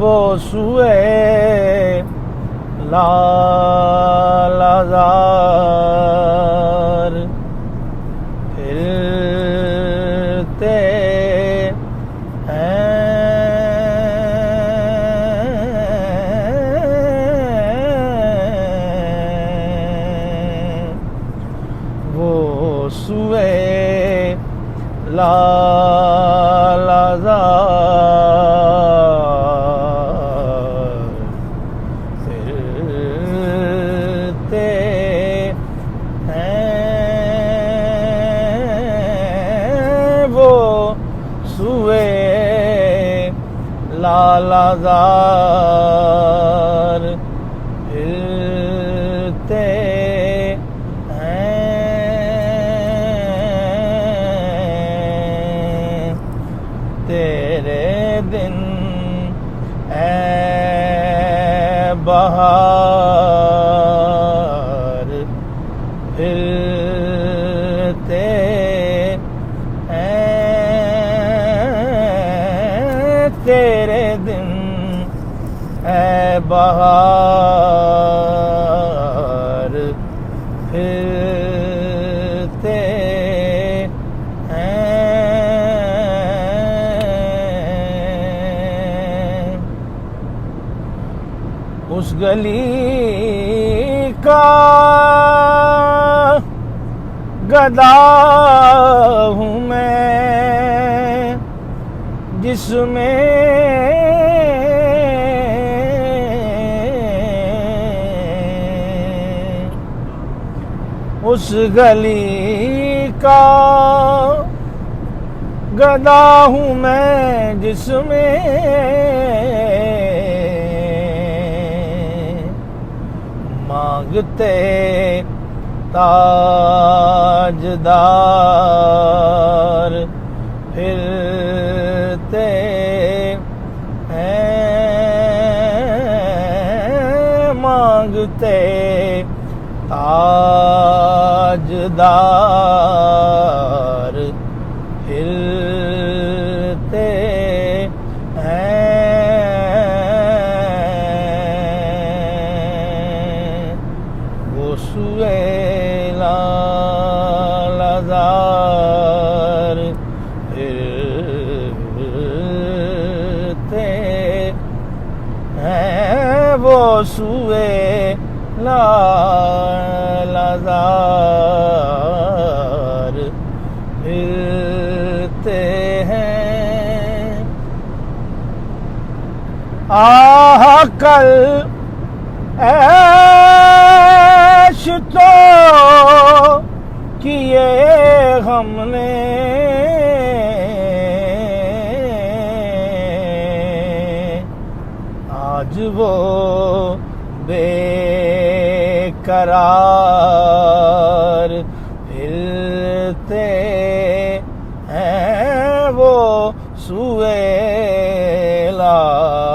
वो सुए लालाज़ार हिलते हैं, वो सुए लालाज़ार हिलते हैं, वो सुए लालाज़ार हिलते हैं, तेरे दिन ऐ बहार हिलते हैं, तेरे दिन ऐ बहार हिलते हैं। उस गली का गदा हूँ मैं जिसमें उस गली का गदा हूँ मैं जिसमें मांगते ताजदार फिरते हैं, मांगते ताजदार हिलते हैं, वो सुए लालाज़ार हिलते हैं, वो सुए लालाज़ार हिलते हैं। आह कल ऐश तो किए हमने आज वो बेकरार हिलते हैं, वो सुए लालाज़ार।